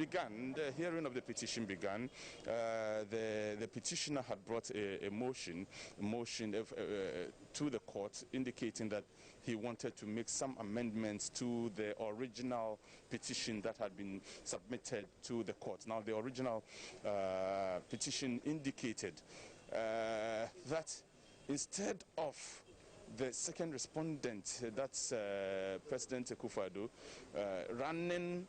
began, the hearing of the petition began. The petitioner had brought a motion to the court indicating that he wanted to make some amendments to the original petition that had been submitted to the court. Now, the original petition indicated that instead of the second respondent, that's President Akufo-Addo, running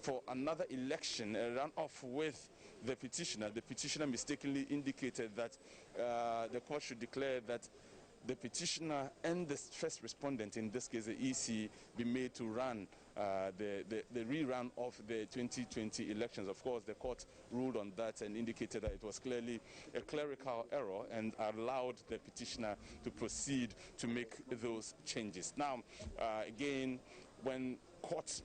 for another election, ran off with the petitioner mistakenly indicated that the court should declare that the petitioner and the first respondent, in this case the EC, be made to run the rerun of the 2020 elections. Of course, the court ruled on that and indicated that it was clearly a clerical error and allowed the petitioner to proceed to make those changes. Now, again, when court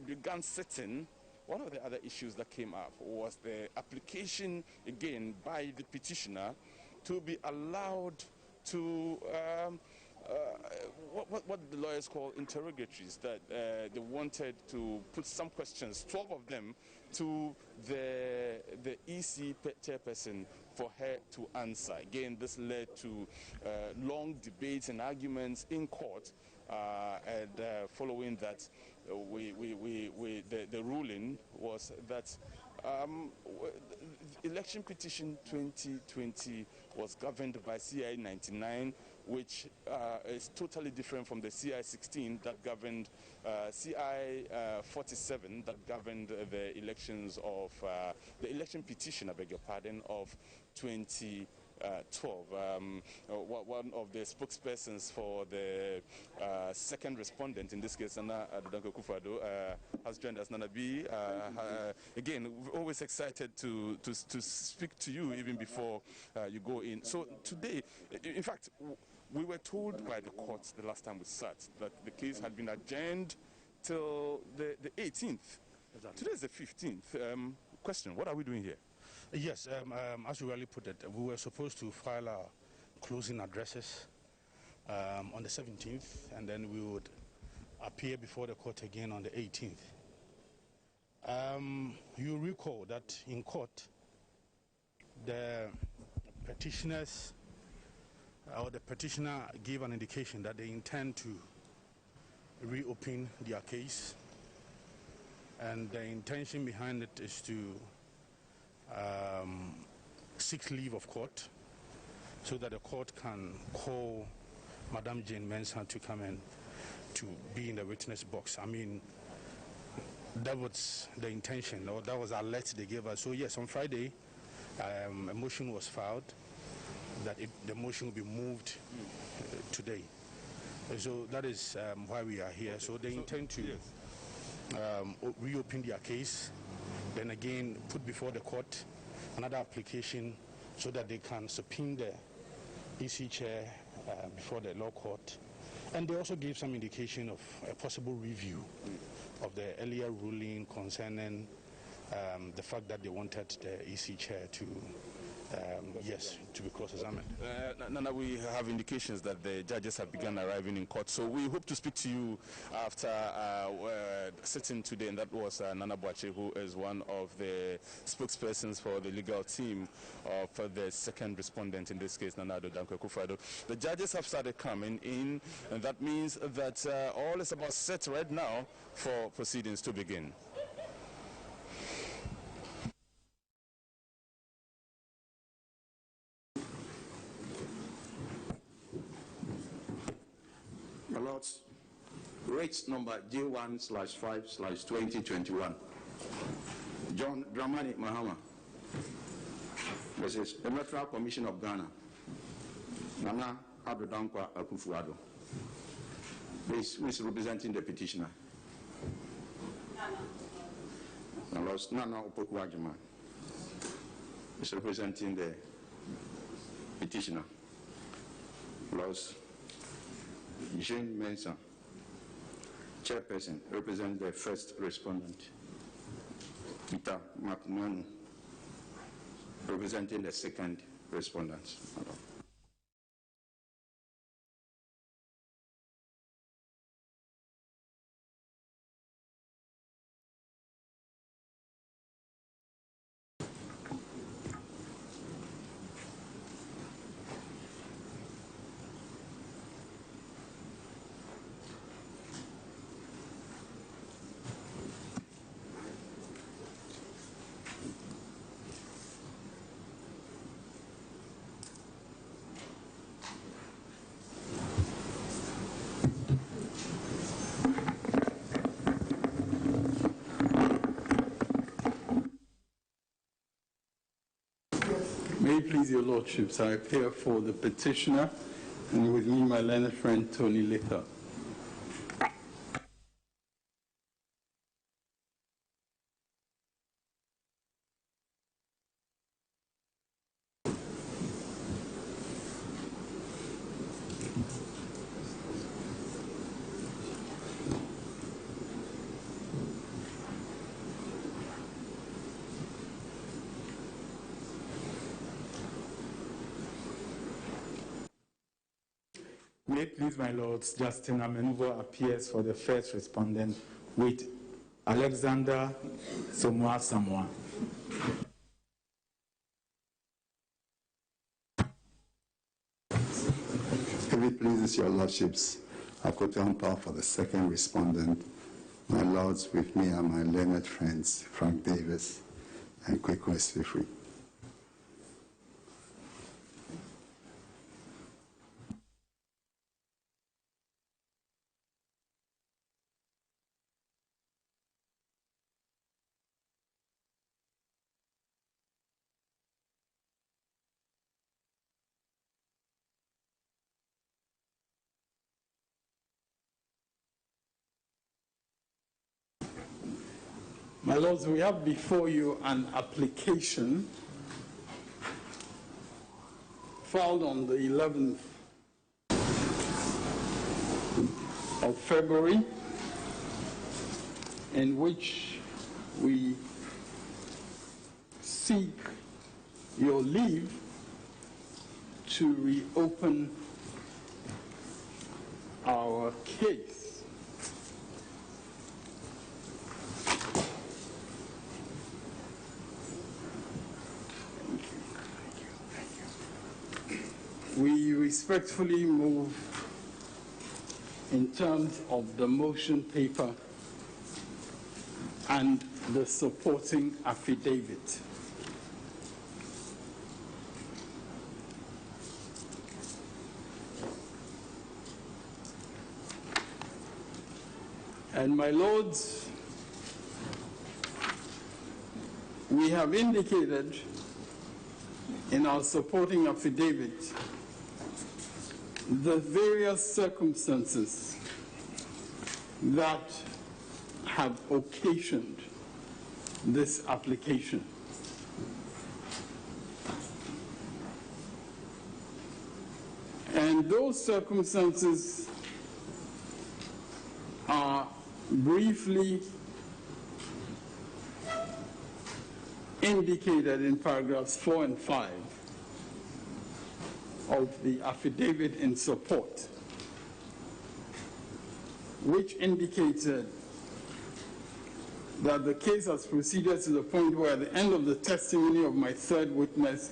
began sitting, one of the other issues that came up was the application, again, by the petitioner to be allowed to what the lawyers call interrogatories, that they wanted to put some questions, 12 of them, to the EC chairperson for her to answer. Again, this led to long debates and arguments in court, and following that, the ruling was that election petition 2020 was governed by CI 99, which is totally different from the CI 16 that governed CI 47 that governed the elections of the election petition, I beg your pardon, of 2012. One of the spokespersons for the second respondent, in this case, Nana Akufo-Addo, has joined us. Nana B, again, we're always excited to speak to you even before you go in. So today, in fact, we were told by the courts the last time we sat that the case had been adjourned till the 18th. Exactly. Today is the 15th. Question, what are we doing here? Yes, as you rightly put it, we were supposed to file our closing addresses on the 17th, and then we would appear before the court again on the 18th. You recall that in court, the petitioners or the petitioner gave an indication that they intend to reopen their case, and the intention behind it is to seek leave of court so that the court can call Madam Jane Mensah to come in to be in the witness box. I mean, that was the intention, or that was our alert they gave us. So yes, on Friday, a motion was filed that the motion will be moved today. So that is why we are here. So they intend to reopen their case, then again put before the court another application so that they can subpoena the EC chair before the law court. And they also gave some indication of a possible review of the earlier ruling concerning the fact that they wanted the EC chair to to be cross-examined. Nana, we have indications that the judges have begun arriving in court, so we hope to speak to you after sitting today, and that was Nana Boache, who is one of the spokespersons for the legal team for the second respondent, in this case, Nana Akufo-Addo. The judges have started coming in, and that means that all is about set right now for proceedings to begin. Lords, rates number J1/5/2021. John Dramani Mahama versus the Electoral Commission of Ghana. Nana Akufo-Addo. Please, who is representing the petitioner? Lords, Nana Opoku-Agyeman is representing the petitioner. Lords, Jane Mensah, chairperson, represents the first respondent. Peter Makumanu, representing the second respondent. it please your lordships, I appear for the petitioner, and with me my learned friend Tony Lither. May it please my lords, Justin Amenuvo appears for the first respondent with Alexander Samoa Samoa. If it pleases your lordships, Akotampa for the second respondent. My lords, with me are my learned friends, Frank Davis and Kweko Esfifri. My lords, we have before you an application filed on the 11th of February, in which we seek your leave to reopen our case. We respectfully move in terms of the motion paper and the supporting affidavit. And my lords, we have indicated in our supporting affidavit the various circumstances that have occasioned this application. And those circumstances are briefly indicated in paragraphs 4 and 5 of the affidavit in support, which indicated that the case has proceeded to the point where at the end of the testimony of my third witness,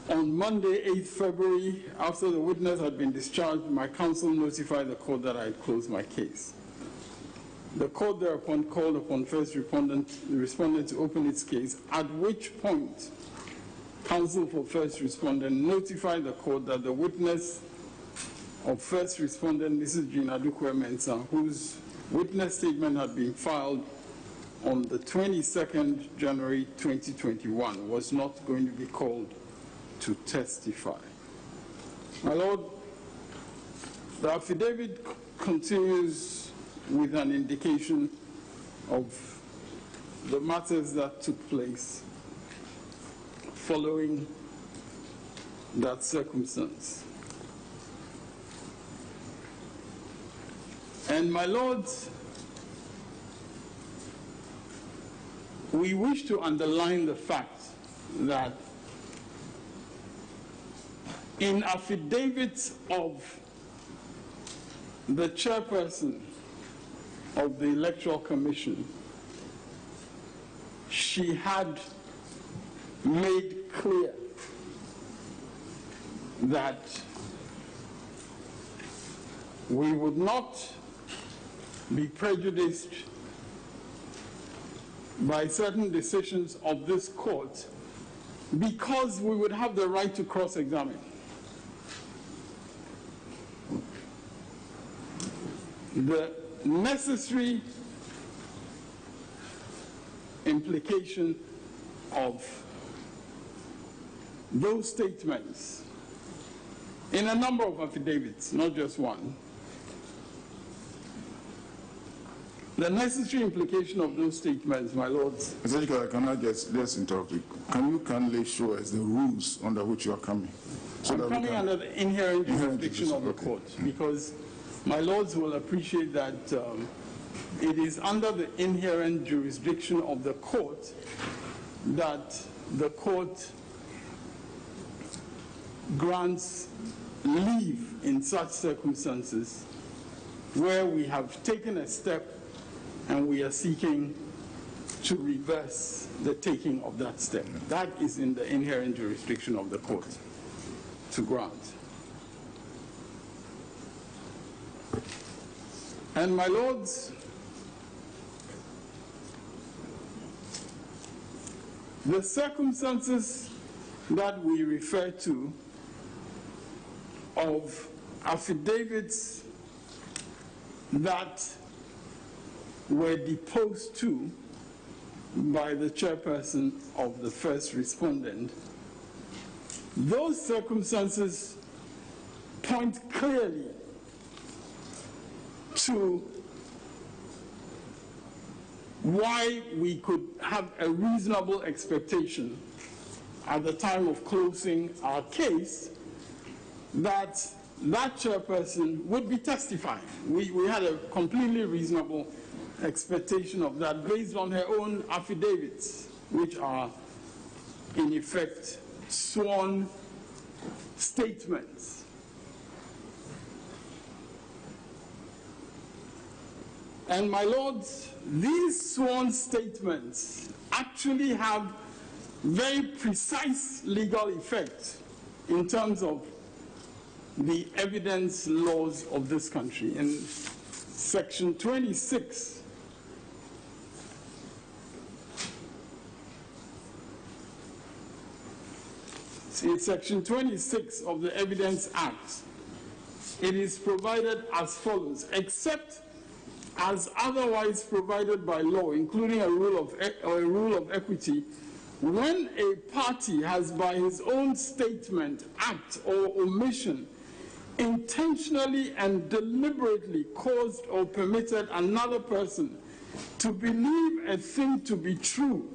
on Monday, 8th February, after the witness had been discharged, my counsel notified the court that I had closed my case. The court thereupon called upon first respondent to open its case, at which point counsel for first respondent notified the court that the witness of first respondent, Mrs. Gina Dukwe-Mensah, whose witness statement had been filed on the 22nd January 2021, was not going to be called to testify. My Lord, the affidavit continues with an indication of the matters that took place following that circumstance. And my lords, we wish to underline the fact that in affidavits of the chairperson of the Electoral Commission, she had made clear that we would not be prejudiced by certain decisions of this court because we would have the right to cross-examine. The necessary implication of those statements in a number of affidavits, not just one. The necessary implication of those statements, my lords. Mr. Speaker, can I just interrupt you? Can you kindly show us the rules under which you are coming? So I'm coming under the inherent jurisdiction of the court, because my lords will appreciate that it is under the inherent jurisdiction of the court that the court grants leave in such circumstances where we have taken a step and we are seeking to reverse the taking of that step. That is in the inherent jurisdiction of the court to grant. And my lords, the circumstances that we refer to of affidavits that were deposed to by the chairperson of the first respondent, those circumstances point clearly to why we could have a reasonable expectation at the time of closing our case that that chairperson would be testifying. We had a completely reasonable expectation of that based on her own affidavits, which are in effect sworn statements. And my lords, these sworn statements actually have very precise legal effect in terms of the evidence laws of this country. In Section 26 in Section 26 of the Evidence Act, it is provided as follows: except as otherwise provided by law, including a rule of equity, when a party has by his own statement, act, or omission intentionally and deliberately caused or permitted another person to believe a thing to be true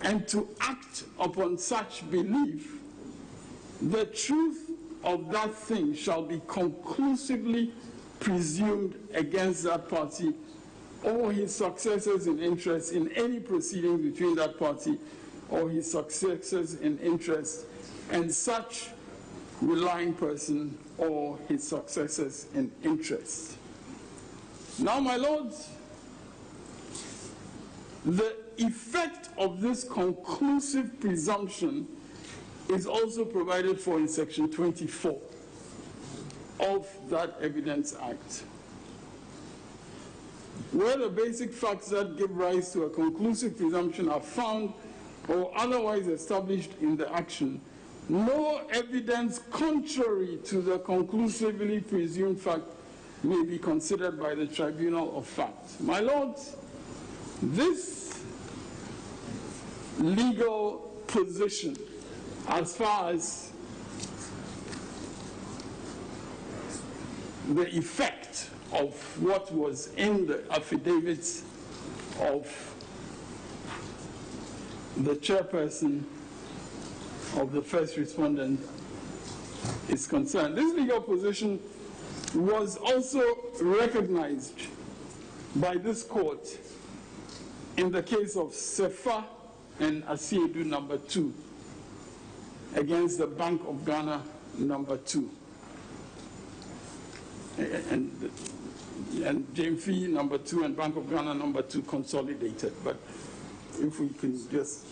and to act upon such belief, the truth of that thing shall be conclusively presumed against that party or his successors in interest in any proceeding between that party or his successors in interest and such relying person or his successors in interest. Now, my lords, the effect of this conclusive presumption is also provided for in Section 24 of that Evidence Act, where the basic facts that give rise to a conclusive presumption are found or otherwise established in the action. No evidence contrary to the conclusively presumed fact may be considered by the tribunal of fact. My lords, this legal position, as far as the effect of what was in the affidavits of the chairperson of the first respondent is concerned. This legal position was also recognized by this court in the case of Sefa and Asiedu number 2 against the Bank of Ghana number 2 and JMFI number 2 and Bank of Ghana number 2 consolidated. But if we can just,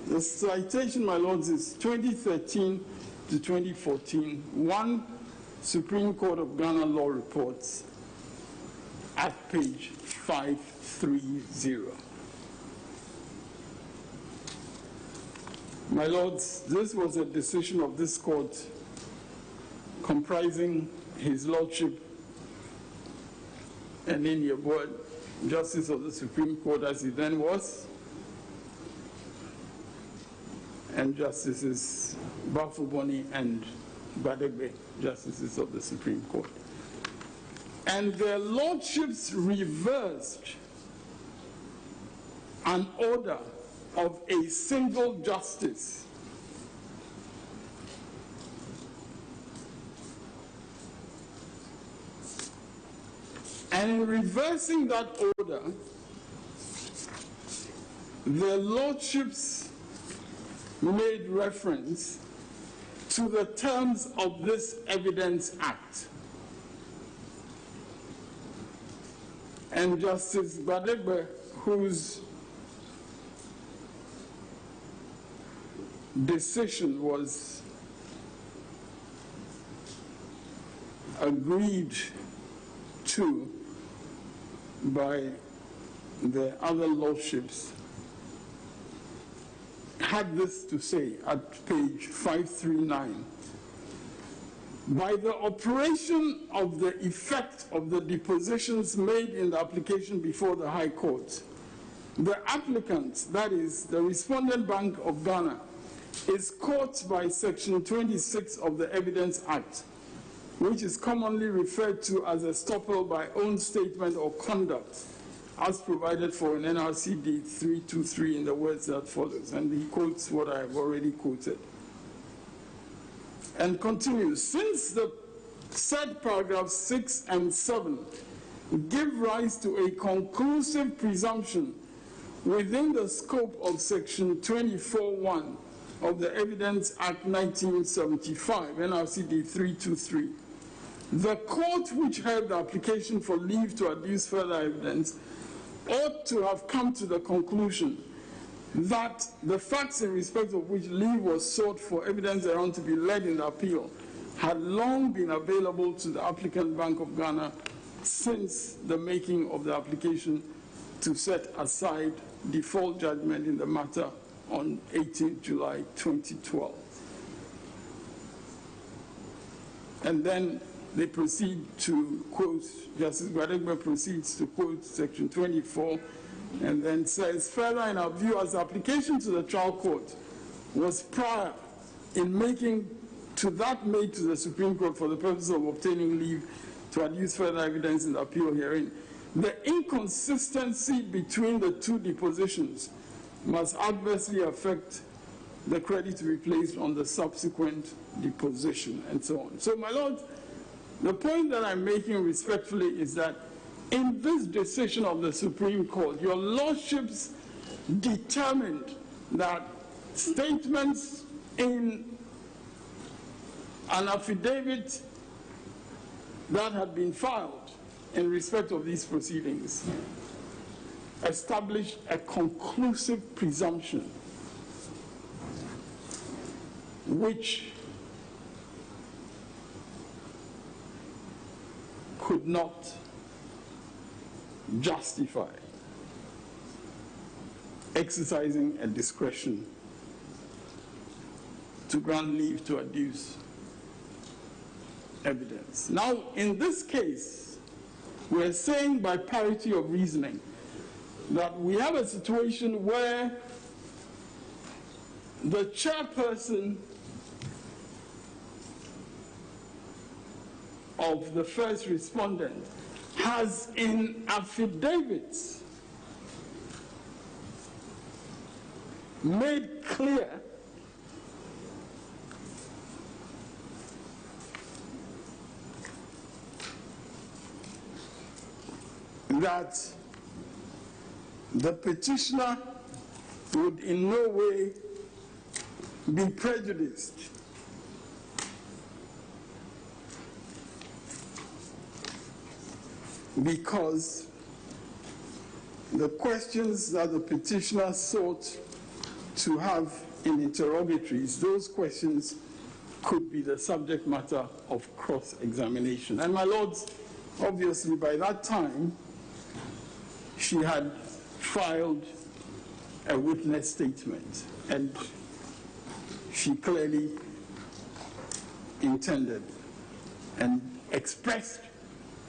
the citation, my lords, is 2013 to 2014, 1 Supreme Court of Ghana Law Reports at page 530. My lords, this was a decision of this court comprising His Lordship and in your board, Justice of the Supreme Court as he then was, and Justices Bafuboni and Badegbe, Justices of the Supreme Court. And their lordships reversed an order of a single justice and in reversing that order, the lordships made reference to the terms of this Evidence Act. And Justice Badegbe, whose decision was agreed to by the other lordships, had this to say at page 539. By the operation of the effect of the depositions made in the application before the High Court, the applicant, that is, the Respondent Bank of Ghana, is caught by Section 26 of the Evidence Act, which is commonly referred to as estoppel by own statement or conduct, as provided for in NRCD 323 in the words that follows. And he quotes what I have already quoted. And continues, since the said paragraphs 6 and 7 give rise to a conclusive presumption within the scope of Section 24(1) of the Evidence Act 1975, NRCD 323, the court which heard the application for leave to adduce further evidence ought to have come to the conclusion that the facts in respect of which leave was sought for evidence thereon to be led in the appeal had long been available to the applicant Bank of Ghana since the making of the application to set aside default judgment in the matter on 18 July 2012. And then they proceed to quote, Justice Badegbe proceeds to quote Section 24 and then says, further, in our view, as the application to the trial court was prior in making to that made to the Supreme Court for the purpose of obtaining leave to adduce further evidence in the appeal herein, the inconsistency between the two depositions must adversely affect the credit to be placed on the subsequent deposition, and so on. So, my Lord, the point that I'm making respectfully is that in this decision of the Supreme Court, your lordships determined that statements in an affidavit that had been filed in respect of these proceedings established a conclusive presumption which could not justify exercising a discretion to grant leave to adduce evidence. Now, in this case, we're saying by parity of reasoning that we have a situation where the chairperson of the first respondent has in affidavits made clear that the petitioner would in no way be prejudiced because the questions that the petitioner sought to have in interrogatories, those questions could be the subject matter of cross-examination. And my lords, obviously by that time, she had filed a witness statement, and she clearly intended and expressed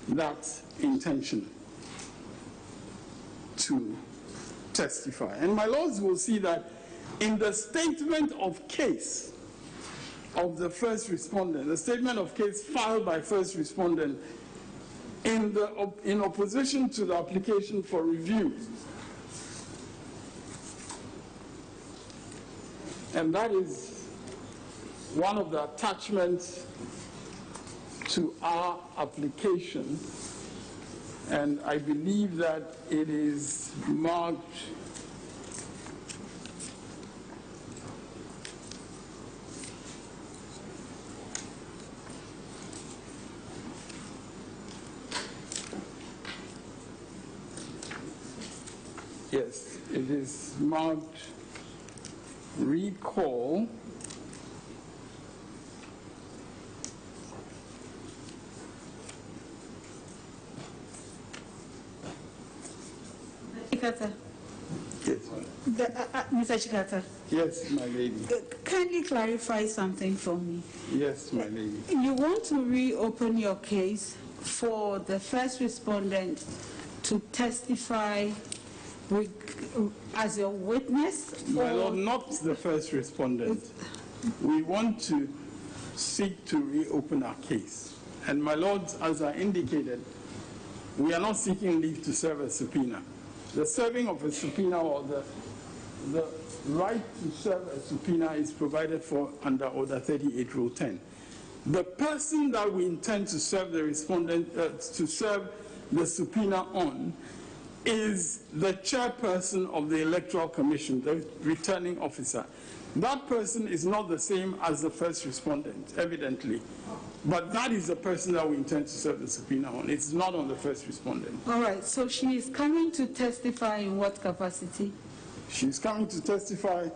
that intention to testify. And my lords will see that in the statement of case of the first respondent, the statement of case filed by first respondent in opposition to the application for review. And that is one of the attachments to our application. And I believe that it is marked yes, it is marked recall Chikata. yes, Mr. Chikata. yes, my lady. Kindly clarify something for me. Yes, my lady. You want to reopen your case for the first respondent to testify as a witness? My Lord, not the first respondent. We want to seek to reopen our case. And my Lord, as I indicated, we are not seeking leave to serve a subpoena. The serving of a subpoena or the right to serve a subpoena is provided for under Order 38, Rule 10. The person that we intend to serve the respondent, to serve the subpoena on, is the chairperson of the Electoral Commission, the returning officer. That person is not the same as the first respondent, evidently. But that is the person that we intend to serve the subpoena on. It's not on the first respondent. All right, so she is coming to testify in what capacity? She's coming to testify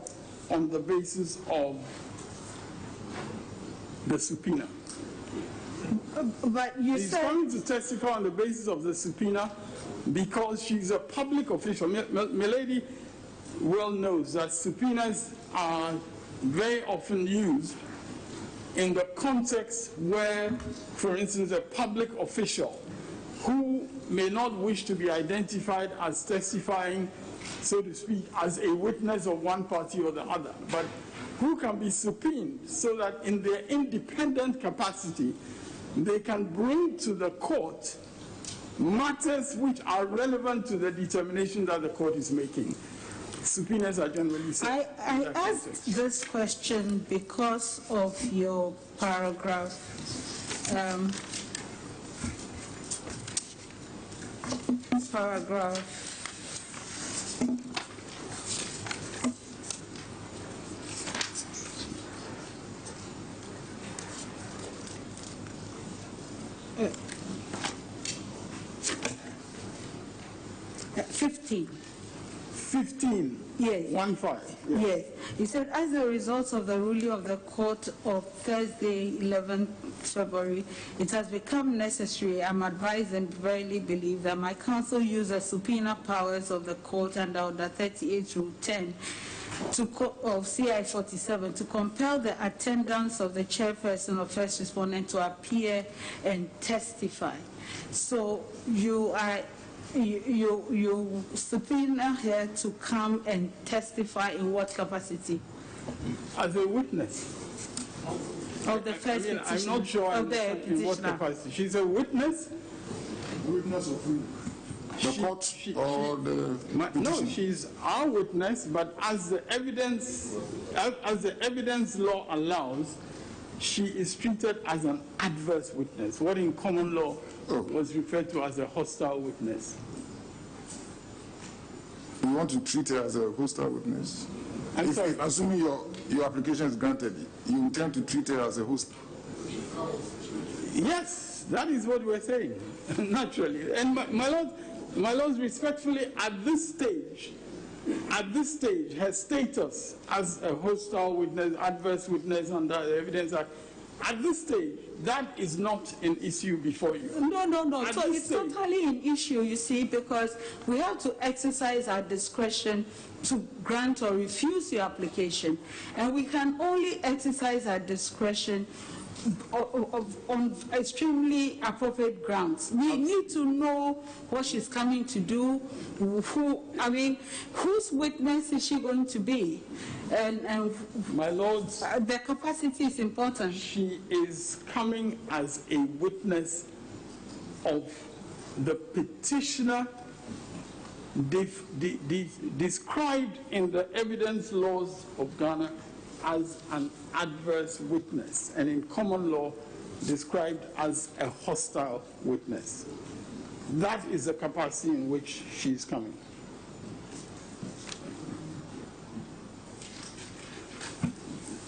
on the basis of the subpoena. But you She's said... coming to testify on the basis of the subpoena because she's a public official. Milady well knows that subpoenas are very often used in the context where, for instance, a public official who may not wish to be identified as testifying, so to speak, as a witness of one party or the other, but who can be subpoenaed so that in their independent capacity, they can bring to the court matters which are relevant to the determination that the court is making. Subpoenas are generally set. I asked this question because of your paragraph. Paragraph 15. 15. Yes. 1-5. Yes. Yes. He said, as a result of the ruling of the court of Thursday, 11th February, it has become necessary, I'm advised and verily believe that my counsel use the subpoena powers of the court under Order 38 Rule 10 of CI 47 to compel the attendance of the chairperson or first respondent to appear and testify. So you subpoena her to come and testify in what capacity? As a witness. Of the first petitioner. I'm not sure of the in what capacity. She's a witness. Witness of who? The court or the petition? No, she's our witness, but as the evidence law allows, she is treated as an adverse witness, what in common law was referred to as a hostile witness. You want to treat her as a hostile witness? I'm sorry. Assuming your application is granted, you intend to treat her as a host? Yes, that is what we're saying, naturally. And my Lord, respectfully, at this stage, her status as a hostile witness, adverse witness under the Evidence Act, at this stage, that is not an issue before you. No. So it's totally an issue, you see, because we have to exercise our discretion to grant or refuse your application. And we can only exercise our discretion on extremely appropriate grounds. We need to know what she's coming to do, whose witness is she going to be? And my lords, the capacity is important. She is coming as a witness of the petitioner described in the evidence laws of Ghana as an adverse witness, and in common law described as a hostile witness. That is the capacity in which she is coming.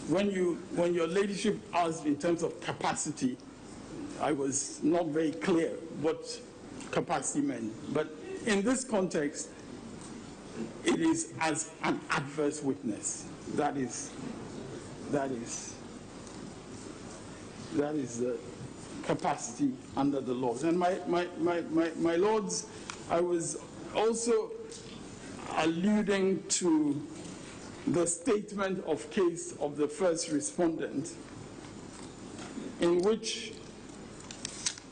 When your ladyship asked in terms of capacity, I was not very clear what capacity meant. But in this context, it is as an adverse witness. That is the capacity under the laws. And my lords, I was also alluding to the statement of case of the first respondent, in which,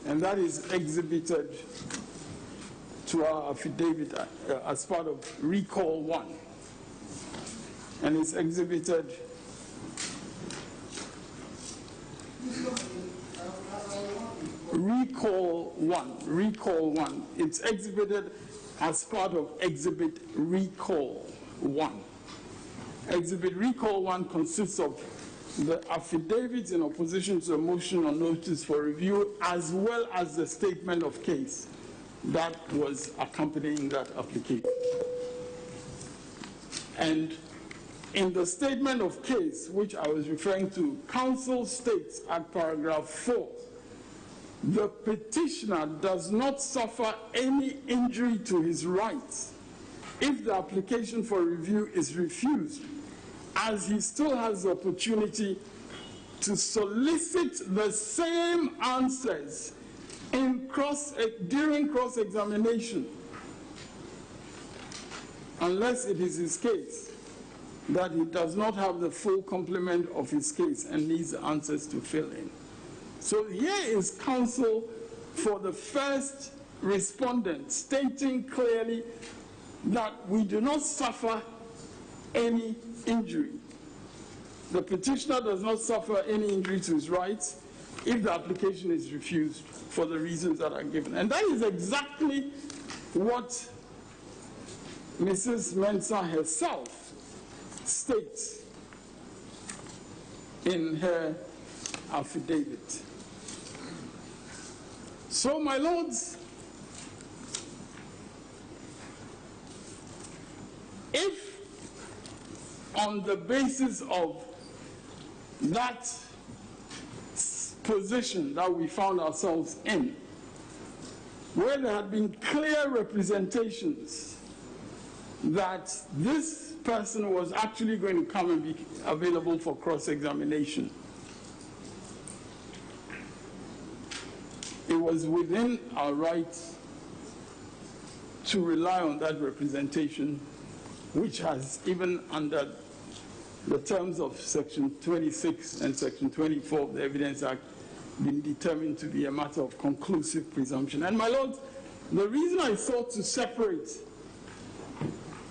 and that is exhibited to our affidavit as part of Recall 1, and it's exhibited Recall 1. It's exhibited as part of Exhibit Recall 1. Exhibit Recall 1 consists of the affidavits in opposition to a motion on notice for review, as well as the statement of case that was accompanying that application. And in the statement of case, which I was referring to, counsel states at paragraph 4, the petitioner does not suffer any injury to his rights if the application for review is refused, as he still has the opportunity to solicit the same answers during cross-examination, unless it is his case that he does not have the full complement of his case and needs the answers to fill in. So here is counsel for the first respondent stating clearly that we do not suffer any injury. The petitioner does not suffer any injury to his rights if the application is refused for the reasons that are given. And that is exactly what Mrs. Mensah herself states in her affidavit. So, my lords, if on the basis of that position that we found ourselves in, where there had been clear representations that this person was actually going to come and be available for cross-examination, it was within our rights to rely on that representation, which has, even under the terms of Section 26 and Section 24 of the Evidence Act, been determined to be a matter of conclusive presumption. And my lords, the reason I sought to separate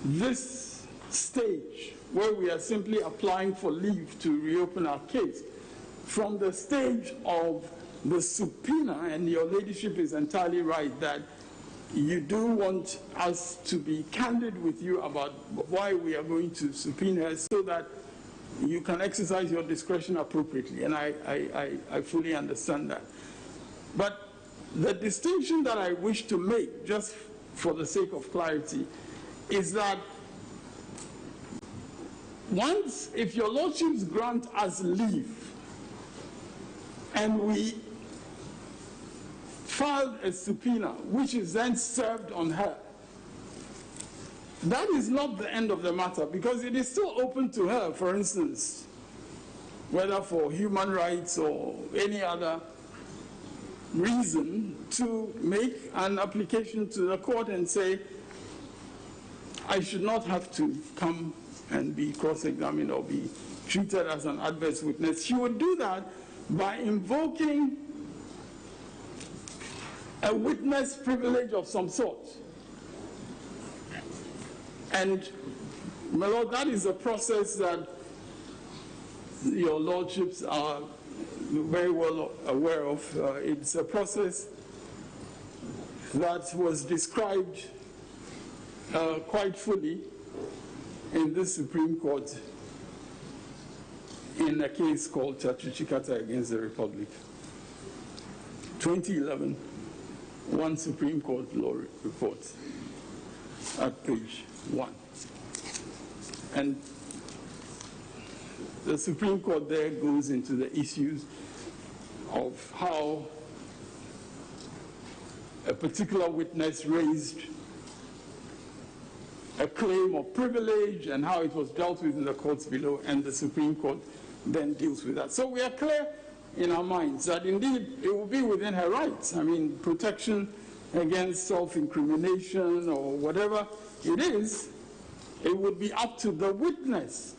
this stage, where we are simply applying for leave to reopen our case, from the stage of the subpoena, and your ladyship is entirely right that you do want us to be candid with you about why we are going to subpoena her, so that you can exercise your discretion appropriately, and I fully understand that. But the distinction that I wish to make, just for the sake of clarity, is that once, if your lordships grant us leave, and we filed a subpoena, which is then served on her, that is not the end of the matter, because it is still open to her, for instance, whether for human rights or any other reason, to make an application to the court and say, I should not have to come and be cross-examined or be treated as an adverse witness. She would do that by invoking a witness privilege of some sort. And, my Lord, that is a process that your lordships are very well aware of. It's a process that was described quite fully in this Supreme Court in a case called Chachuchikata against the Republic. 2011, one Supreme Court law report at page 1. And the Supreme Court there goes into the issues of how a particular witness raised a claim of privilege and how it was dealt with in the courts below, and the Supreme Court then deals with that. So we are clear in our minds that indeed it will be within her rights. I mean, protection against self-incrimination or whatever it is, it would be up to the witness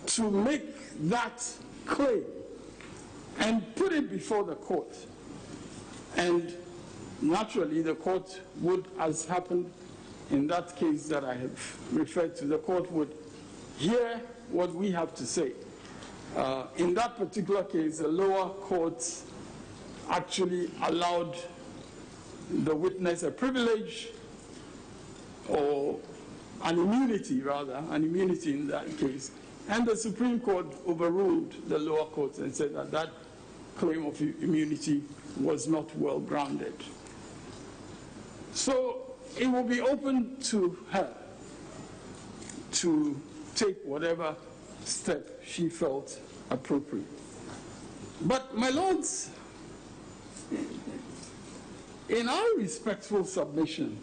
to make that claim and put it before the court. And naturally, the court would, as happened in that case that I have referred to, the court would hear what we have to say. In that particular case, the lower courts actually allowed the witness a privilege, or an immunity rather, an immunity in that case. And the Supreme Court overruled the lower courts and said that that claim of immunity was not well grounded. So it will be open to her to take whatever step she felt appropriate. But, my lords, in our respectful submission,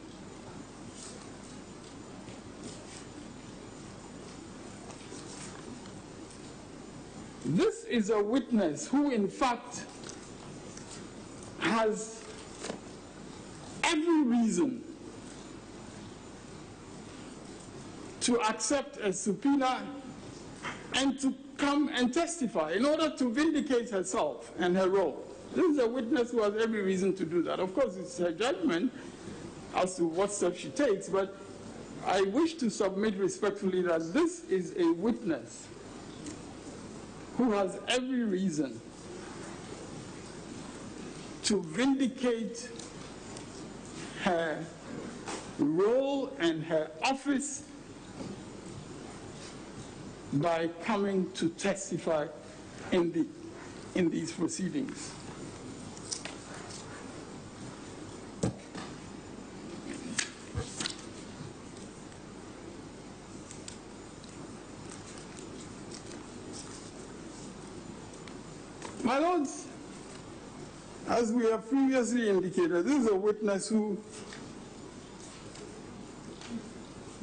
this is a witness who, in fact, has every reason to accept a subpoena and to come and testify in order to vindicate herself and her role. This is a witness who has every reason to do that. Of course, it's her judgment as to what steps she takes, but I wish to submit respectfully that this is a witness who has every reason to vindicate her role and her office by coming to testify in these proceedings. My lords, as we have previously indicated, this is a witness who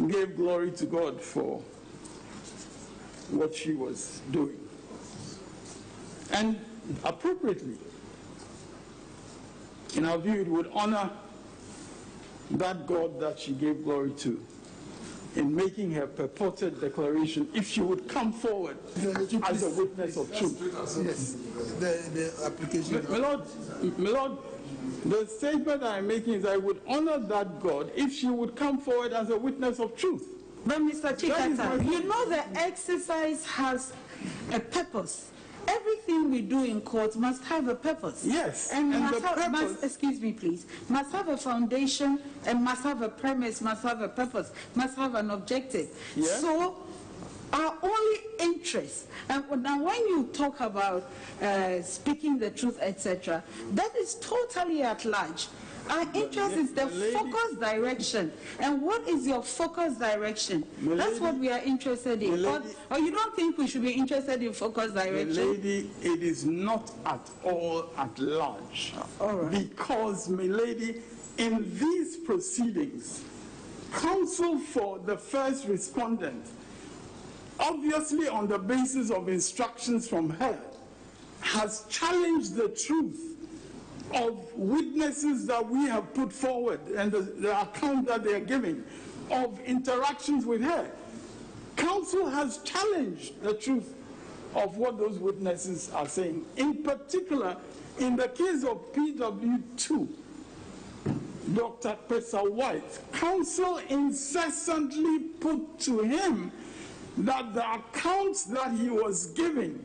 gave glory to God for what she was doing. And appropriately, in our view, it would honor that God that she gave glory to in making her purported declaration, if she would come forward as a witness of truth. Yes, the application. My Lord, the statement that I'm making is I would honor that God if she would come forward as a witness of truth. But Mr. Chikata, you know the exercise has a purpose. Everything we do in court must have a purpose. Yes, and excuse me, please, must have a foundation and must have a premise, must have a purpose, must have an objective. Yeah. So our only interest, and now when you talk about speaking the truth, etc., that is totally at large. Our interest is the focus direction. And what is your focus direction? That's what we are interested in. Or you don't think we should be interested in focus direction? Milady, it is not at all at large. All right. Because, milady, in these proceedings, counsel for the first respondent, obviously on the basis of instructions from her, has challenged the truth of witnesses that we have put forward and the account that they are giving of interactions with her. Counsel has challenged the truth of what those witnesses are saying. In particular, in the case of PW2, Dr. Pesa White, counsel incessantly put to him that the accounts that he was giving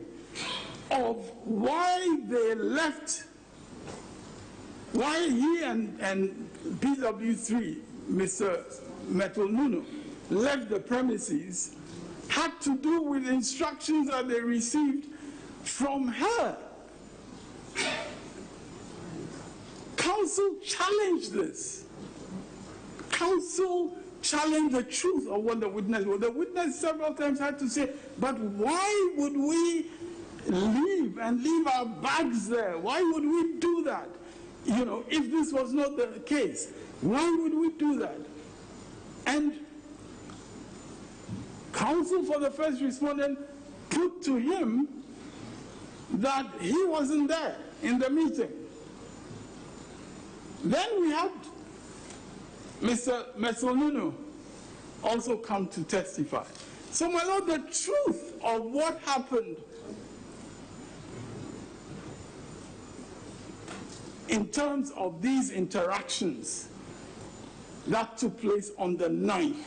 of why they left, why he and PW3, Mr. Metal Nuno, left the premises had to do with instructions that they received from her. Counsel challenged this. Counsel challenged the truth of what the witness was. The witness several times had to say, but why would we leave our bags there? Why would we do that? You know, if this was not the case, why would we do that? And counsel for the first respondent put to him that he wasn't there in the meeting. Then we had Mr. Mesonunu also come to testify. So, my Lord, the truth of what happened in terms of these interactions that took place on the 9th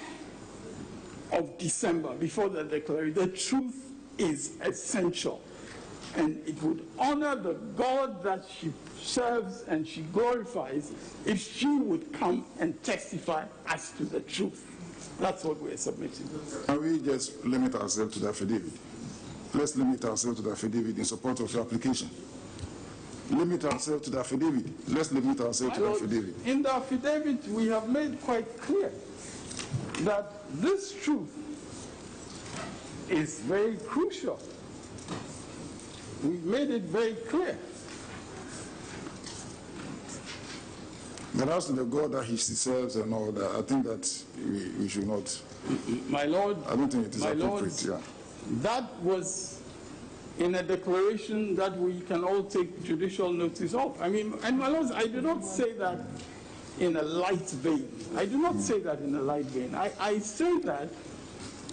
of December, before the declaration, the truth is essential. And it would honor the God that she serves and she glorifies if she would come and testify as to the truth. That's what we're submitting. Can we just limit ourselves to the affidavit? Let's limit ourselves to the affidavit in support of your application. Limit ourselves to the affidavit. Let's limit ourselves to the affidavit. In the affidavit, we have made quite clear that this truth is very crucial. We've made it very clear. But as to the God that he serves and all that, I think that we should not. My Lord, I don't think it is appropriate. Lord, that was in a declaration that we can all take judicial notice of. I mean, and my Lord, I do not say that in a light vein. I do not say that in a light vein. I say that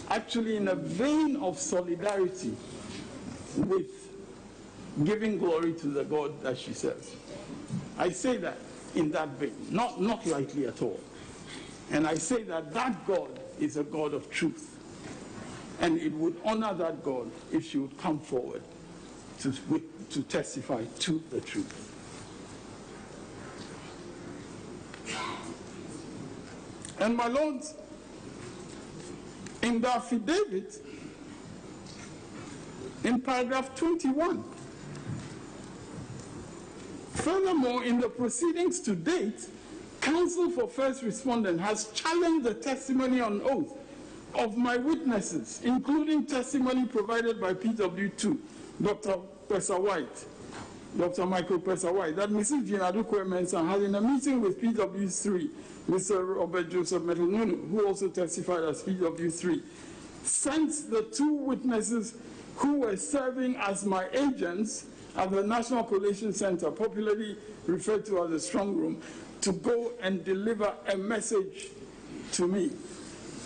actually in a vein of solidarity with giving glory to the God that she serves. I say that in that vein, not lightly at all. And I say that that God is a God of truth. And it would honor that God if she would come forward to testify to the truth. And my lords, in the affidavit, in paragraph 21, furthermore, in the proceedings to date, counsel for first respondent has challenged the testimony on oath of my witnesses, including testimony provided by PW2, Dr. Pesa White, Dr. Michael Pesa White, that Mrs. Jinadukwe Mensah had in a meeting with PW3, Mr. Robert Joseph Metununu, who also testified as PW3, sent the two witnesses who were serving as my agents at the National Collation Center, popularly referred to as the Strong Room, to go and deliver a message to me,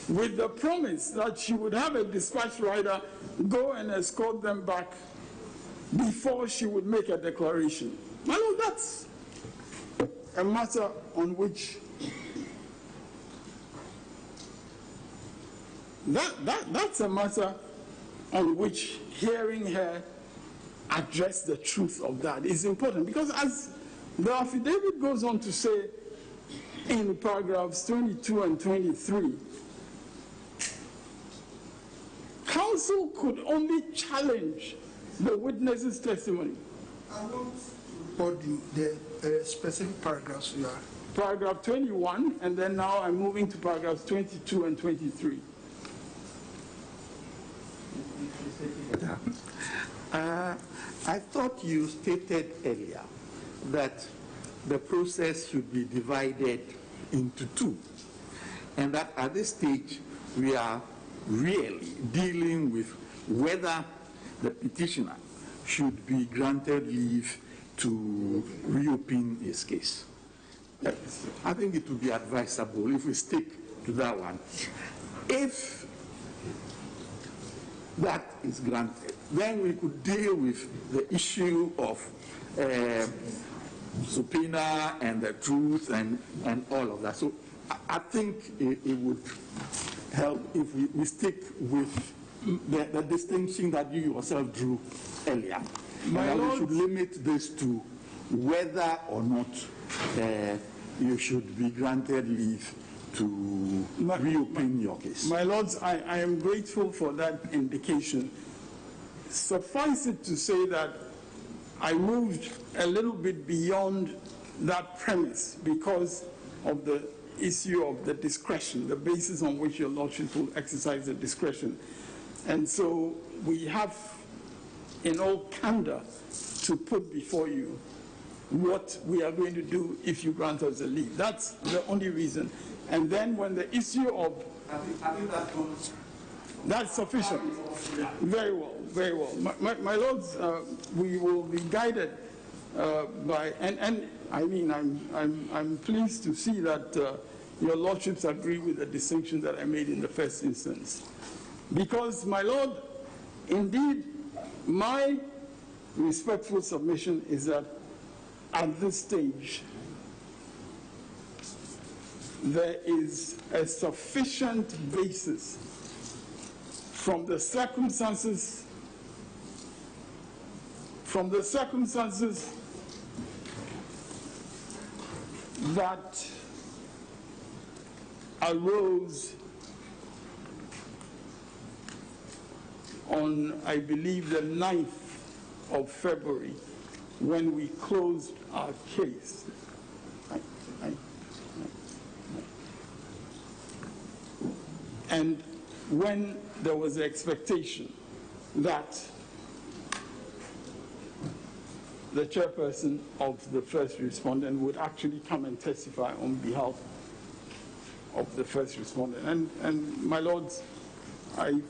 with the promise that she would have a dispatch rider go and escort them back before she would make a declaration. Well, that's a matter on which that's a matter on which hearing her address the truth of that is important, because as the affidavit goes on to say in paragraphs 22 and 23, counsel could only challenge the witness's testimony. For the specific paragraphs you are. Paragraph 21, and then now I'm moving to paragraphs 22 and 23. I thought you stated earlier that the process should be divided into two, and that at this stage we are really dealing with whether the petitioner should be granted leave to reopen his case. I think it would be advisable if we stick to that one. If that is granted. Then we could deal with the issue of subpoena and the truth and all of that. So I think it would help if we stick with the distinction that you yourself drew earlier. My Lord, we should limit this to whether or not you should be granted leave to reopen your case. My Lords, I am grateful for that indication. Suffice it to say that I moved a little bit beyond that premise because of the issue of the discretion, the basis on which your Lordship will exercise the discretion. And so we have, in all candor, to put before you what we are going to do if you grant us a leave. That's the only reason. And then when the issue of... I think that's sufficient. Very well, very well. My Lords, we will be guided by... And I mean, I'm pleased to see that your Lordships agree with the distinction that I made in the first instance. Because, my Lord, indeed, my respectful submission is that at this stage, there is a sufficient basis from the circumstances that arose on, I believe, the 9th of February, when we closed our case. And when there was the expectation that the chairperson of the first respondent would actually come and testify on behalf of the first respondent. And my Lords, I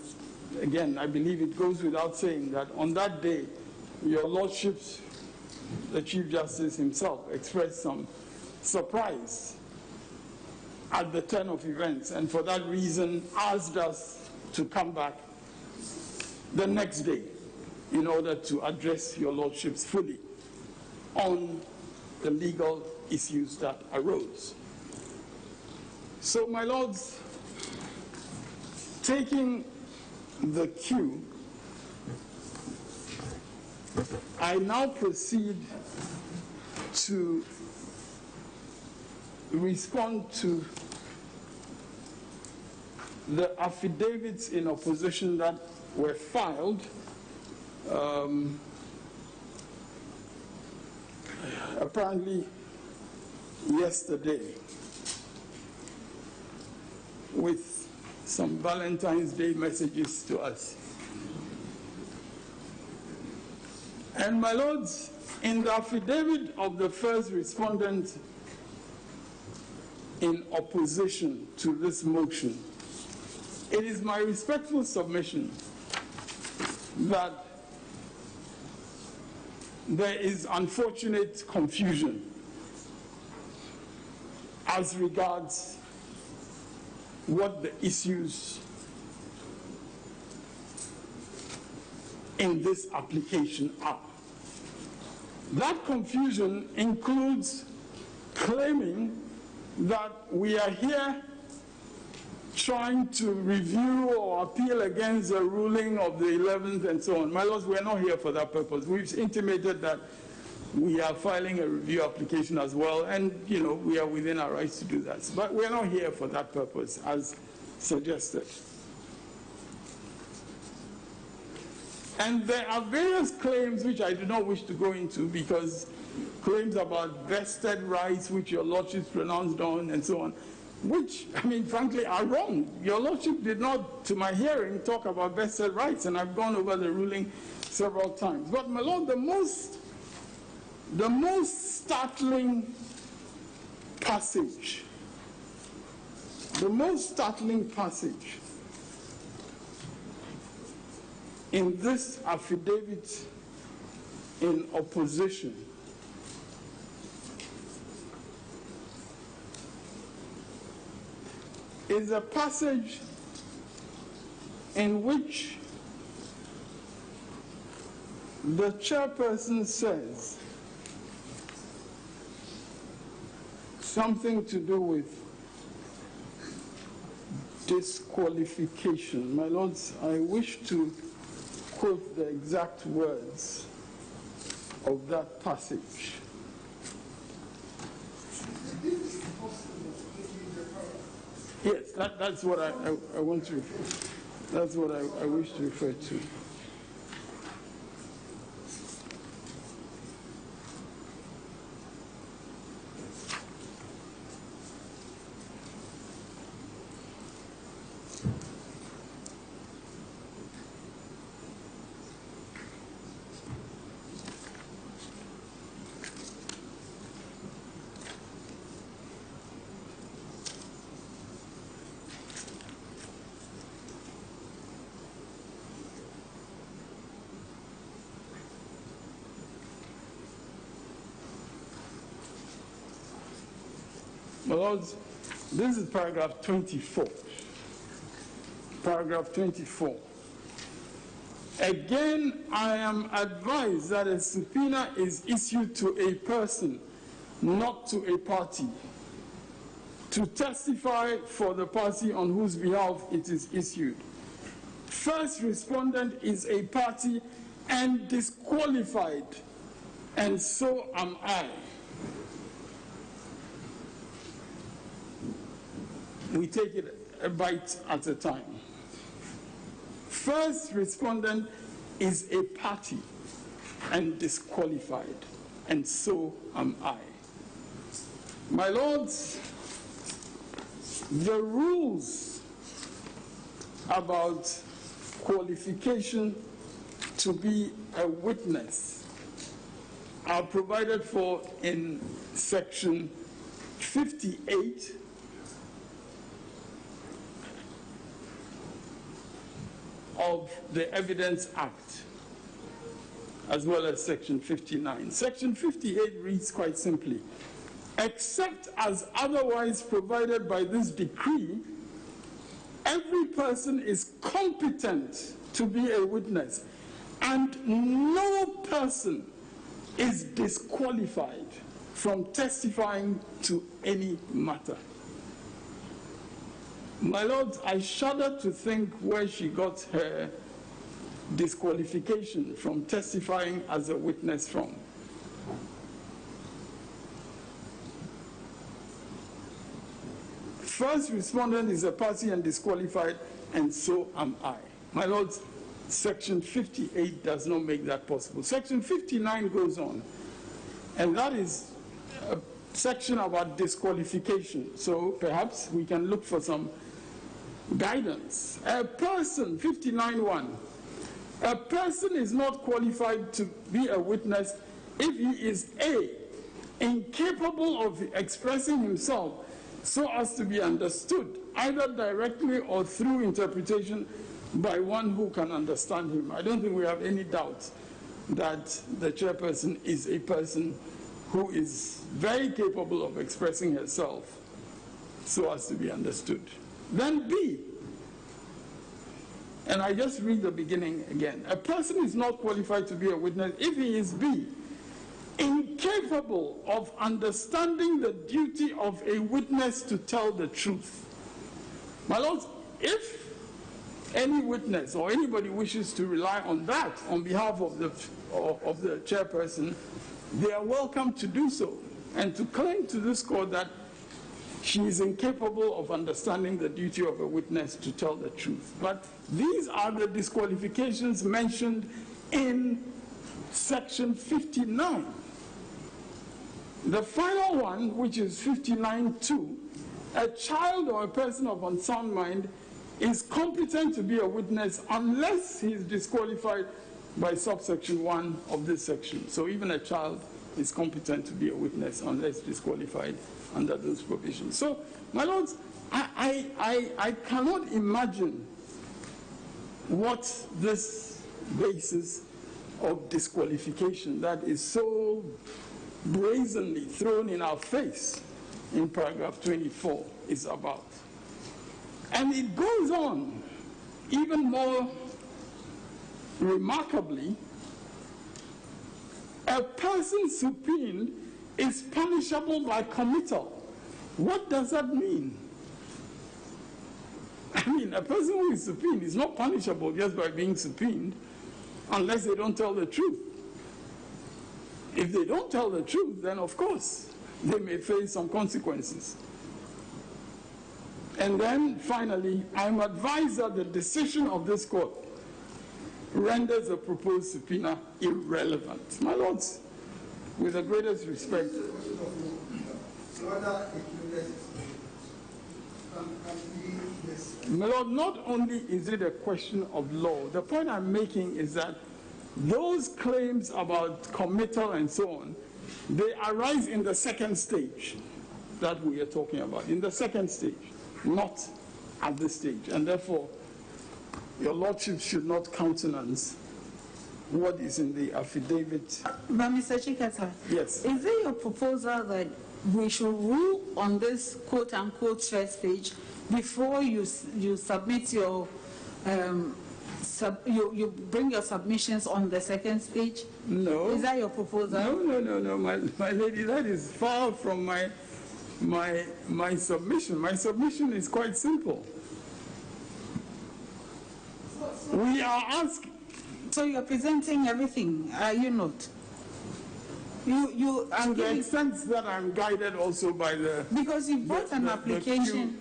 believe it goes without saying that on that day, your Lordships, the Chief Justice himself, expressed some surprise at the turn of events, and for that reason asked us to come back the next day in order to address your Lordships fully on the legal issues that arose. So, my Lords, taking the cue, I now proceed to respond to the affidavits in opposition that were filed apparently yesterday, with some Valentine's Day messages to us. And my Lords, in the affidavit of the first respondent in opposition to this motion, it is my respectful submission that there is unfortunate confusion as regards what the issues in this application are. That confusion includes claiming that we are here trying to review or appeal against the ruling of the 11th and so on. My Lords, we are not here for that purpose. We've intimated that we are filing a review application as well, and we are within our rights to do that. But we are not here for that purpose, as suggested. And there are various claims which I do not wish to go into, because claims about vested rights, which your Lordship pronounced on, and so on, which, frankly, are wrong. Your Lordship did not, to my hearing, talk about vested rights, and I've gone over the ruling several times. But, my Lord, the most startling passage in this affidavit in opposition is a passage in which the chairperson says something to do with disqualification. My lords, I wish to quote the exact words of that passage. Yes, that's what I want to refer. That's what I wish to refer to. My lords, this is paragraph 24. Paragraph 24. Again, I am advised that a subpoena is issued to a person, not to a party, to testify for the party on whose behalf it is issued. First respondent is a party and disqualified, and so am I. We take it a bite at a time. First respondent is a party and disqualified, and so am I. My lords, the rules about qualification to be a witness are provided for in section 58 of the Evidence Act, as well as section 59. Section 58 reads quite simply, except as otherwise provided by this decree, every person is competent to be a witness, and no person is disqualified from testifying to any matter. My lords, I shudder to think where she got her disqualification from testifying as a witness from. First respondent is a party and disqualified, and so am I. My lords, section 58 does not make that possible. Section 59 goes on, and that is a section about disqualification. So perhaps we can look for some guidance. A person, 59.1, a person is not qualified to be a witness if he is A, incapable of expressing himself so as to be understood, either directly or through interpretation by one who can understand him. I don't think we have any doubt that the chairperson is a person who is very capable of expressing herself so as to be understood. Then B, and I just read the beginning again. A person is not qualified to be a witness if he is B, incapable of understanding the duty of a witness to tell the truth. My lords, if any witness or anybody wishes to rely on that on behalf of the chairperson, they are welcome to do so and to claim to this court that she is incapable of understanding the duty of a witness to tell the truth. But these are the disqualifications mentioned in section 59. The final one, which is 59.2, a child or a person of unsound mind is competent to be a witness unless he is disqualified by subsection 1 of this section. So even a child is competent to be a witness unless disqualified under those provisions. So, my lords, I cannot imagine what this basis of disqualification that is so brazenly thrown in our face in paragraph 24 is about. And it goes on even more remarkably A person subpoenaed is punishable by committal. What does that mean? I mean, a person who is subpoenaed is not punishable just by being subpoenaed unless they don't tell the truth. If they don't tell the truth, then of course they may face some consequences. And then finally, I'm advised that the decision of this court renders a proposed subpoena irrelevant. My lords, with the greatest respect, my lord, not only is it a question of law, the point I'm making is that those claims about committal and so on, they arise in the second stage that we are talking about, in the second stage, not at this stage. And therefore, your lordship should not countenance what is in the affidavit. But Mr. Chikata, yes. Is it your proposal that we should rule on this quote-unquote first stage before you submit your you bring your submissions on the second stage? No. Is that your proposal? No, my lady, that is far from my submission. My submission is quite simple. We are asking. So you're presenting everything, are you not? You are to the extent that I'm guided also by the... Because you brought an application,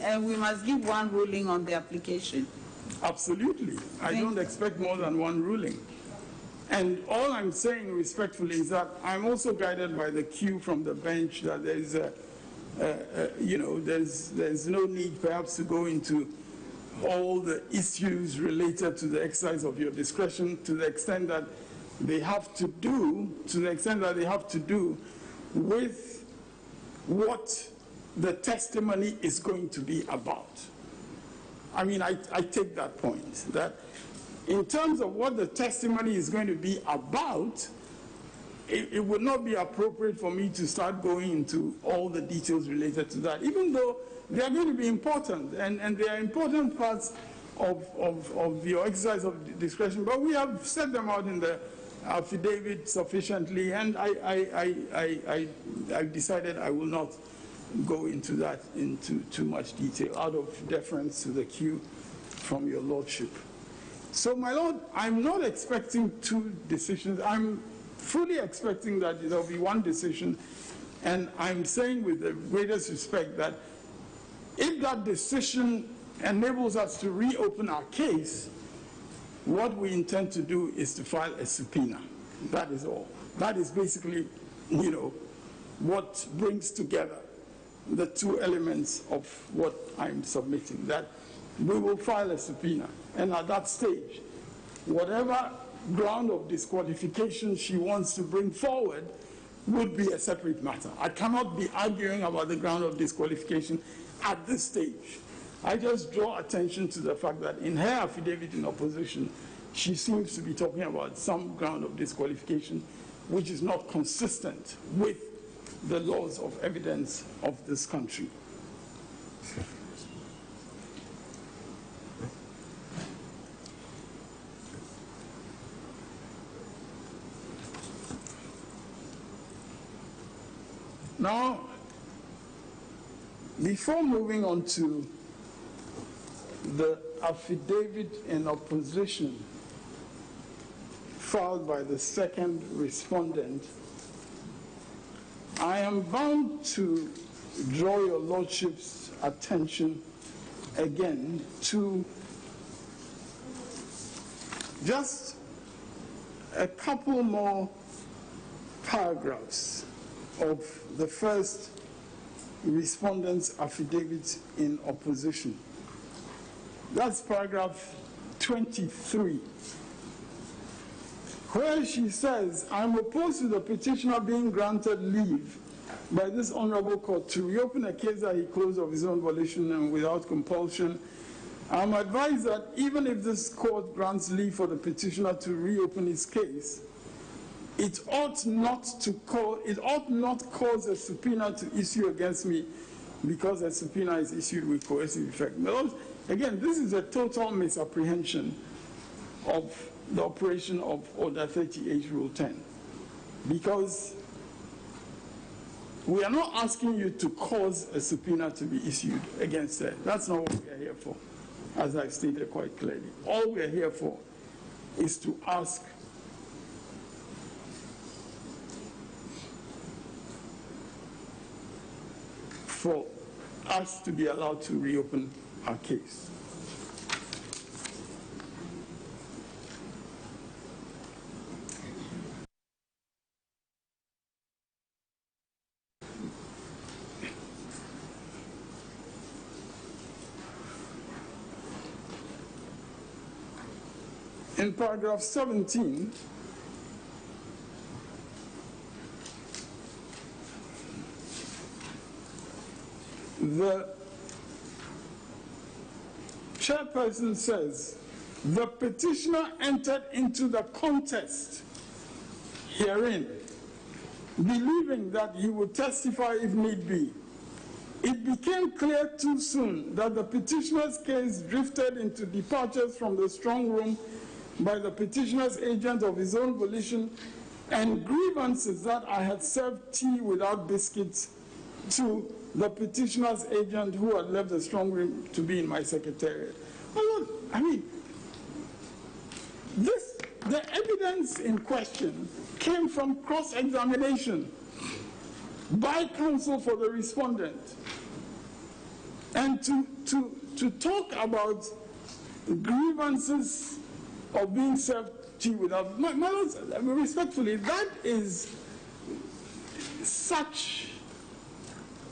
and we must give one ruling on the application. Absolutely. I don't expect more than one ruling. And all I'm saying respectfully is that I'm also guided by the cue from the bench that there is there's no need perhaps to go into all the issues related to the exercise of your discretion to the extent that they have to do, with what the testimony is going to be about. I mean, I take that point, that in terms of what the testimony is going to be about, it would not be appropriate for me to start going into all the details related to that, even though they are going to be important, and they are important parts of your exercise of discretion, but we have set them out in the affidavit sufficiently, and I've decided I will not go into that into too much detail out of deference to the cue from your lordship. So, my lord, I'm not expecting two decisions. I'm fully expecting that there will be one decision, and I'm saying with the greatest respect that if that decision enables us to reopen our case, what we intend to do is to file a subpoena. That is all. That is basically, what brings together the two elements of what I'm submitting, that we will file a subpoena. And at that stage, whatever ground of disqualification she wants to bring forward would be a separate matter. I cannot be arguing about the ground of disqualification at this stage. I just draw attention to the fact that in her affidavit in opposition, she seems to be talking about some ground of disqualification which is not consistent with the laws of evidence of this country. Now, before moving on to the affidavit in opposition filed by the second respondent, I am bound to draw your lordship's attention again to just a couple more paragraphs of the first respondent's affidavit in opposition. That's paragraph 23, where she says, I'm opposed to the petitioner being granted leave by this honorable court to reopen a case that he closed of his own volition and without compulsion. I'm advised that even if this court grants leave for the petitioner to reopen his case, it ought not cause a subpoena to issue against me because a subpoena is issued with coercive effect. Again, this is a total misapprehension of the operation of Order 38 Rule 10. Because we are not asking you to cause a subpoena to be issued against her. That's not what we are here for, as I stated quite clearly. All we are here for is to ask for us to be allowed to reopen our case. In paragraph 17, the chairperson says, the petitioner entered into the contest herein, believing that he would testify if need be. It became clear too soon that the petitioner's case drifted into departures from the strong room by the petitioner's agent of his own volition, and grievances that I had served tea without biscuits to the petitioner's agent who had left the strong room to be in my secretariat. Well, look, I mean, the evidence in question came from cross-examination by counsel for the respondent. And to talk about grievances of being served tea without, my lords, respectfully, that is such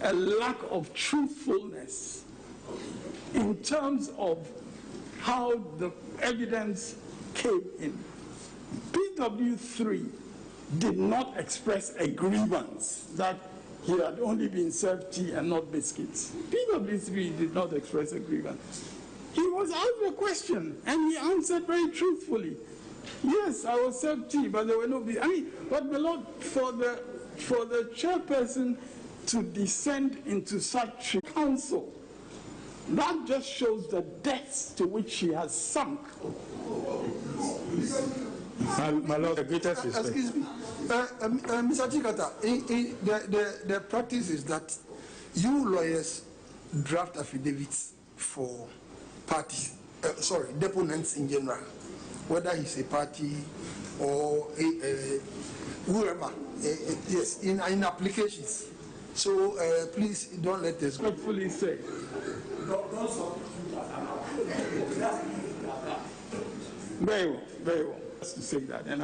a lack of truthfulness in terms of how the evidence came in. PW3 did not express a grievance that he had only been served tea and not biscuits. PW3 did not express a grievance. He was asked a question and he answered very truthfully. Yes, I was served tea, but there were no biscuits. I mean, but my lord, for the chairperson to descend into such counsel, that just shows the depths to which she has sunk. My lord, the greatest respect. Excuse me. Mr. Chikata, the practice is that you lawyers draft affidavits for parties, deponents in general, whether he's a party or whoever, yes, in applications. So please don't let us go. Hopefully say. Very well, very well. Just to say that, and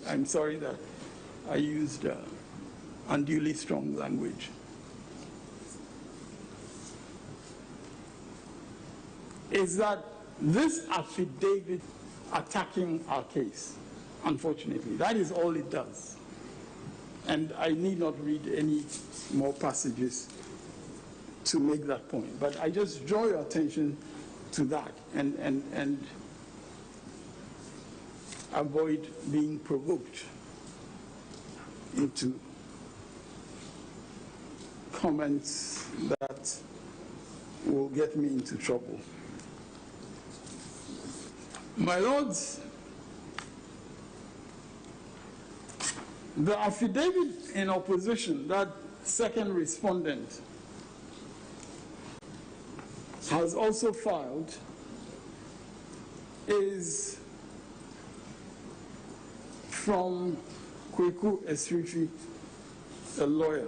I'm sorry that I used unduly strong language. Is that this affidavit attacking our case, unfortunately, that is all it does. And I need not read any more passages to make that point. But I just draw your attention to that and avoid being provoked into comments that will get me into trouble. My lords, the affidavit in opposition, that second respondent has also filed, is from Kweku Esrifi, a lawyer.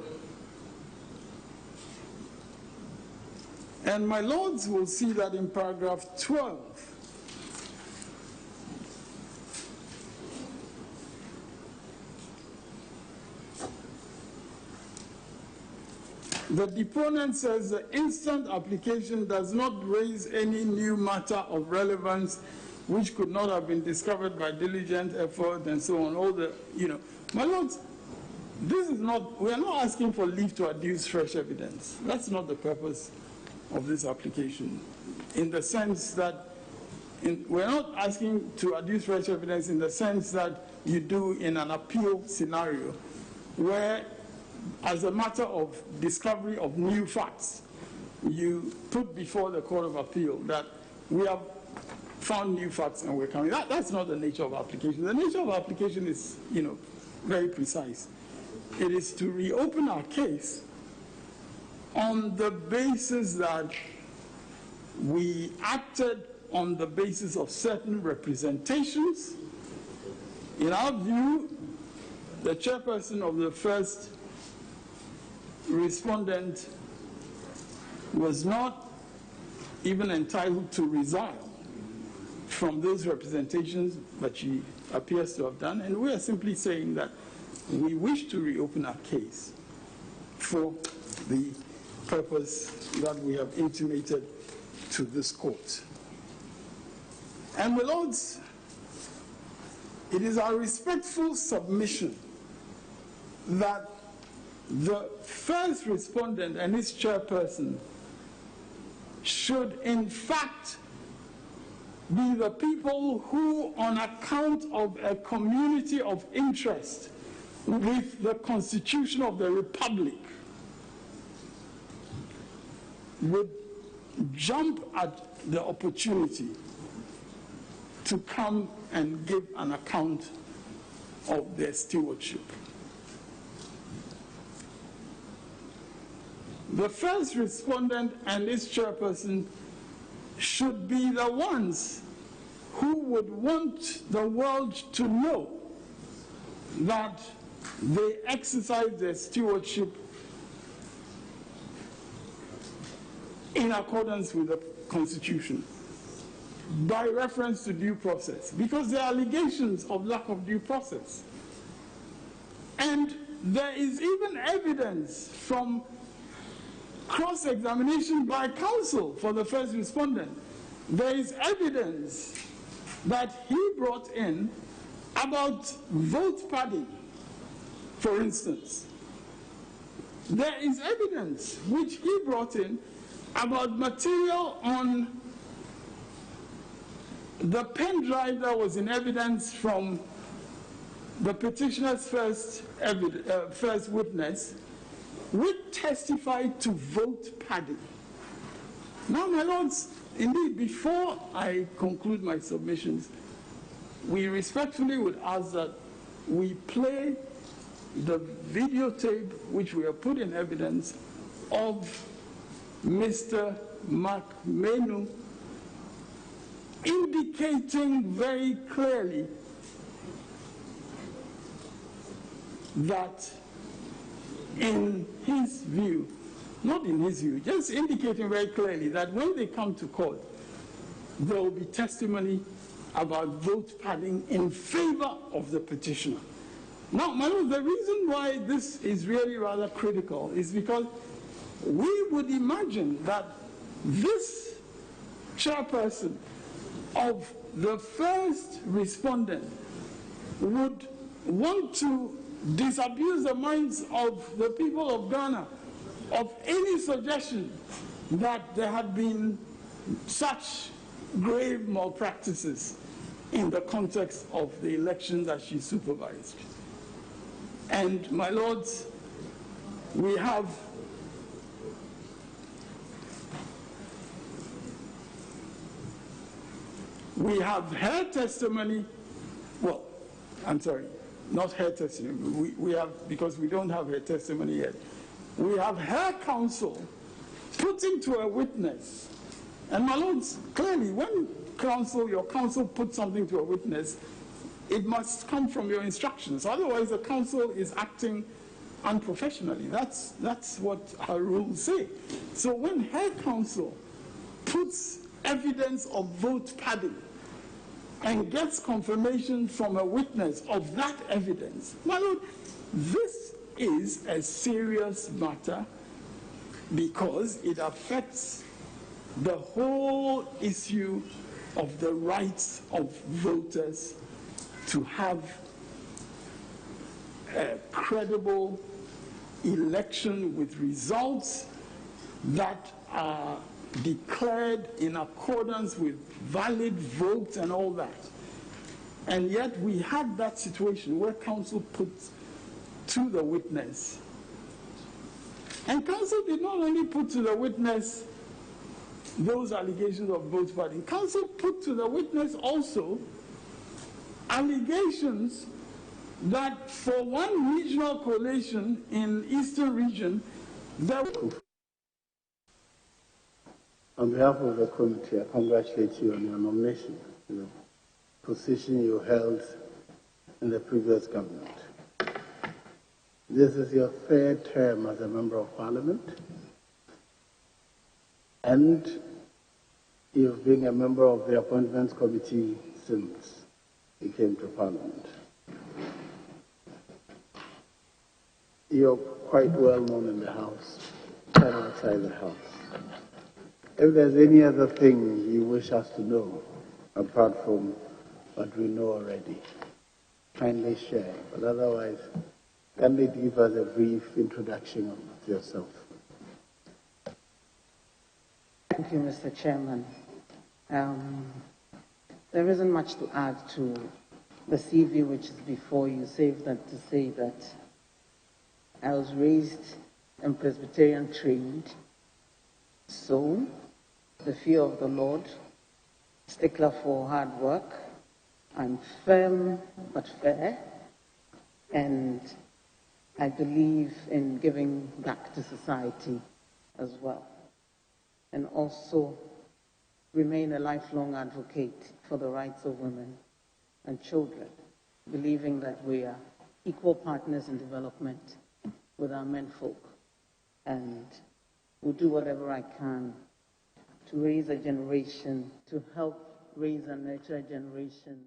And my lords will see that in paragraph 12, the deponent says the instant application does not raise any new matter of relevance which could not have been discovered by diligent effort and so on. All the, my lords, this is not, we are not asking for leave to adduce fresh evidence. That's not the purpose of this application, in the sense that we're not asking to adduce fresh evidence in the sense that you do in an appeal scenario where, as a matter of discovery of new facts, you put before the Court of Appeal that we have found new facts and we're coming. That's not the nature of application. The nature of application is, very precise. It is to reopen our case on the basis that we acted on the basis of certain representations. In our view, the chairperson of the first respondent was not even entitled to resign from those representations, but she appears to have done, and we are simply saying that we wish to reopen our case for the purpose that we have intimated to this court. And my lords, it is our respectful submission that the first respondent and his chairperson should in fact be the people who, on account of a community of interest with the Constitution of the Republic, would jump at the opportunity to come and give an account of their stewardship. The first respondent and his chairperson should be the ones who would want the world to know that they exercise their stewardship in accordance with the Constitution, by reference to due process, because there are allegations of lack of due process. And there is even evidence from cross-examination by counsel for the first respondent. There is evidence that he brought in about vote padding, for instance. There is evidence which he brought in about material on the pen drive that was in evidence from the petitioner's first witness, which testified to vote padding. Now, my lords, indeed, before I conclude my submissions, we respectfully would ask that we play the videotape which we have put in evidence of Mr. Mark Menu indicating very clearly that in his view, not in his view, just indicating very clearly that when they come to court, there will be testimony about vote padding in favor of the petitioner. Now, my lord, the reason why this is really rather critical is because we would imagine that this chairperson of the first respondent would want to disabuse the minds of the people of Ghana of any suggestion that there had been such grave malpractices in the context of the election that she supervised. And my lords, we have her testimony. Well, I'm sorry, not her testimony. We have, because we don't have her testimony yet. We have her counsel putting to a witness. And my lords, clearly, when your counsel puts something to a witness, it must come from your instructions. Otherwise, the counsel is acting unprofessionally. That's what our rules say. So when her counsel puts evidence of vote padding and gets confirmation from a witness of that evidence, my lord, this is a serious matter because it affects the whole issue of the rights of voters to have a credible election with results that are declared in accordance with valid votes and all that. And yet we had that situation where counsel put to the witness. And counsel did not only put to the witness those allegations of both parties. Counsel put to the witness also allegations that for one regional coalition in Eastern region, there. On behalf of the committee, I congratulate you on your nomination, the position you held in the previous government. This is your third term as a member of parliament, and you've been a member of the appointments committee since you came to parliament. You're quite well known in the House and outside the House. If there's any other thing you wish us to know, apart from what we know already, kindly share. But otherwise, kindly give us a brief introduction of yourself. Thank you, Mr. Chairman. There isn't much to add to the CV which is before you, save that to say that I was raised in Presbyterian trained, so the fear of the Lord, stickler for hard work. I'm firm but fair, and I believe in giving back to society as well, and also remain a lifelong advocate for the rights of women and children, believing that we are equal partners in development with our menfolk, and will do whatever I can to raise a generation, to help raise and nurture a generation